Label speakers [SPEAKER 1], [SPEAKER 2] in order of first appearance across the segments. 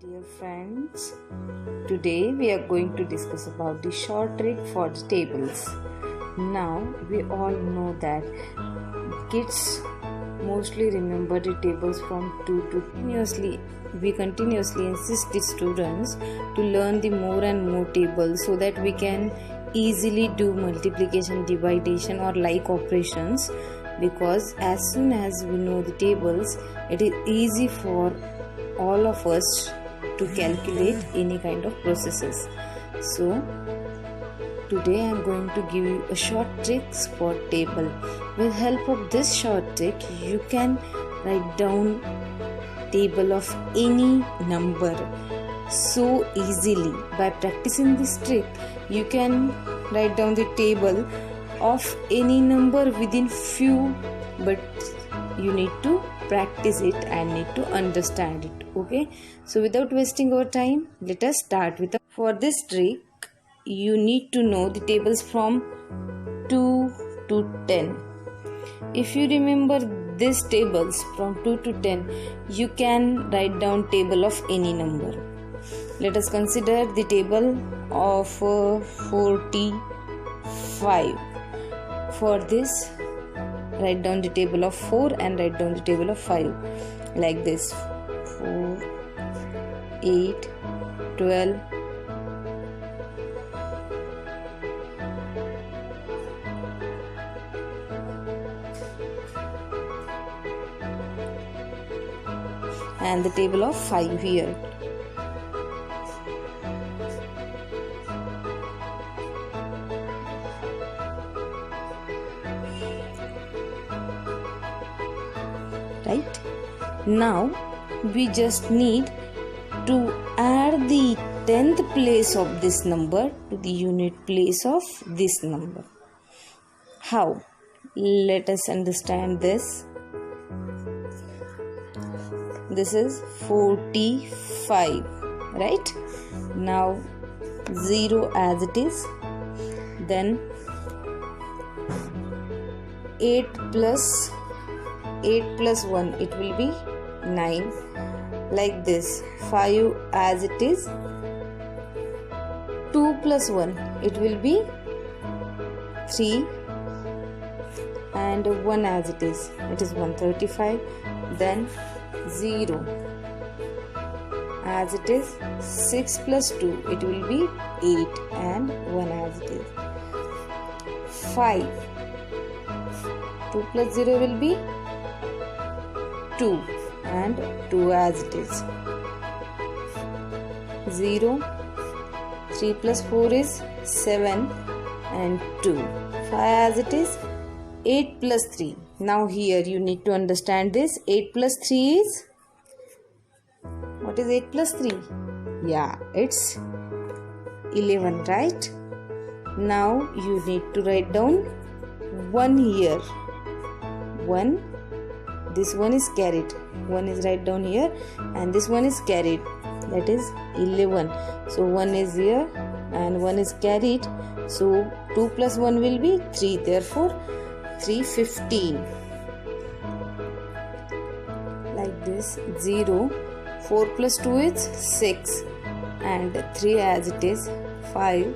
[SPEAKER 1] Dear friends, today we are going to discuss about the short trick for the tables. Now we all know that kids mostly remember the tables from 2 to continuously. We continuously insist the students to learn the more and more tables so that we can easily do multiplication, division or like operations, because as soon as we know the tables, it is easy for all of us to calculate any kind of processes. So today I am going to give you a short tricks for table. With help of this short trick, you can write down table of any number so easily. By practicing this trick, you can write down the table of any number within few, but you need to practice it and need to understand it. Okay, so without wasting our time, let us start with for this trick. You need to know the tables from 2 to 10. If you remember these tables from 2 to 10, you can write down table of any number. Let us consider the table of 45. For this, write down the table of 4 and write down the table of 5 like this: 4, 8, 12, 5 and the table of 5 here. Right? Now we just need to add the 10th place of this number to the unit place of this number. How? Let us understand this. This is 45, right? Now 0 as it is, then 8 plus 1, it will be 9, like this. 5 as it is, 2 plus 1, it will be 3, and 1 as it is 135. Then 0 as it is, 6 plus 2, it will be 8, and 1 as it is 5. 2 plus 0 will be 2, and 2 as it is 0. 3 plus 4 is 7, and 2. 5 as it is, 8 plus 3. Now here you need to understand this. 8 plus 3 is, what is 8 plus 3? Yeah, it's 11, right? Now you need to write down 1 here. 1, this one is carried. 1 is right down here, and this one is carried. That is 11. So 1 is here and 1 is carried. So 2 plus 1 will be 3. Therefore 315. Like this. 0. 4 plus 2 is 6, and 3 as it is 5.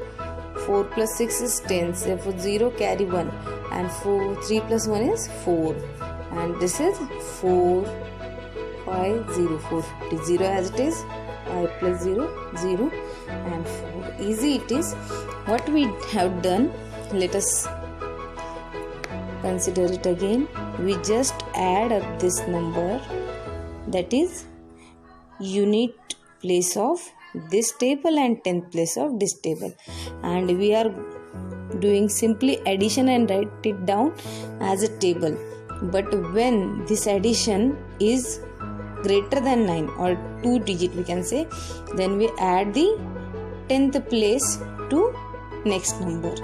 [SPEAKER 1] 4 plus 6 is 10. Therefore 0 carry 1, and 3 plus 1 is 4. And this is 4, 5, 0, 450. 0 as it is, 5 plus 0, 0, and 4. Easy it is. What we have done, let us consider it again. We just add up this number, that is unit place of this table and 10th place of this table, and we are doing simply addition and write it down as a table. But when this addition is greater than 9 or 2 digit, we can say, then we add the 10th place to next number.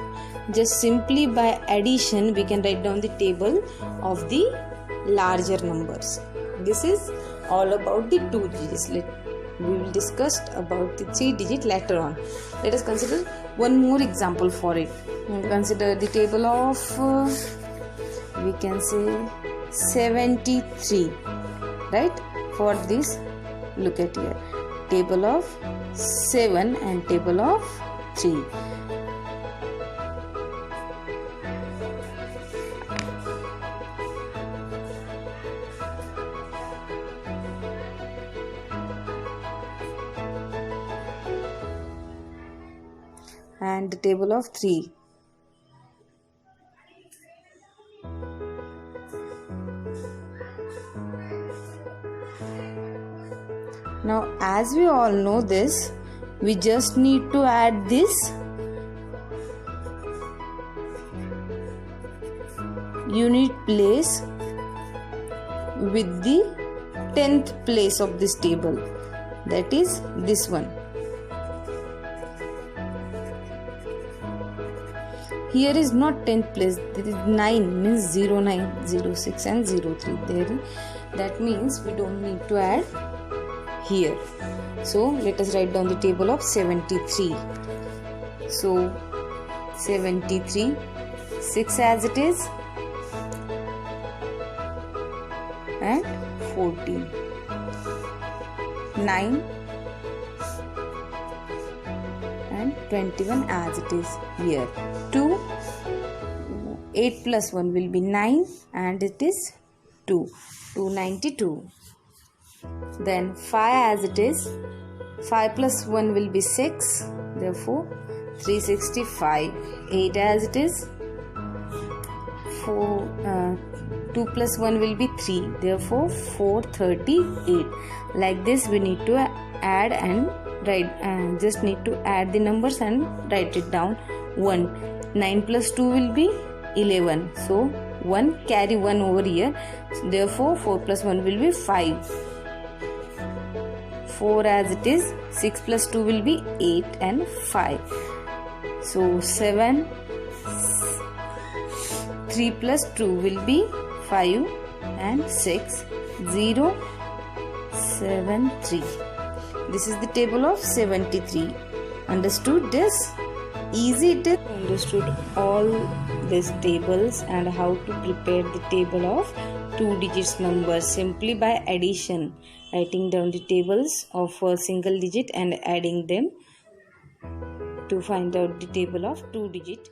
[SPEAKER 1] Just simply by addition we can write down the table of the larger numbers. This is all about the 2 digits. We will discuss about the 3 digit later on. Let us consider one more example for it. Consider the table of we can say 73, right? For this, look at here, table of 7 and table of 3. And the table of 3. Now, as we all know this, we just need to add this unit place with the 10th place of this table, that is this one. Here is not 10th place, there is 9, means 0, 9, 0, 6 and 0, 3 there. That means we don't need to add here. So let us write down the table of 73. So 73, 6 as it is, and 14, 9 and 21 as it is here. 2, 8 plus 1 will be 9 and it is 2, 292. Then 5 as it is, 5 plus 1 will be 6, therefore 365. 8 as it is, 2 plus 1 will be 3, therefore 438. Like this we need to add and write, just need to add the numbers and write it down. 1, 9 plus 2 will be 11, so 1 carry 1 over here, therefore 4 plus 1 will be 5. 4 as it is, 6 plus 2 will be 8 and 5. So 7, 3 plus 2 will be 5 and 6, 0, 7, 3. This is the table of 73. Understood this? Easy it is. Understood all these tables and how to prepare the table of 2 digits numbers simply by addition, writing down the tables of a single digit and adding them to find out the table of 2 digit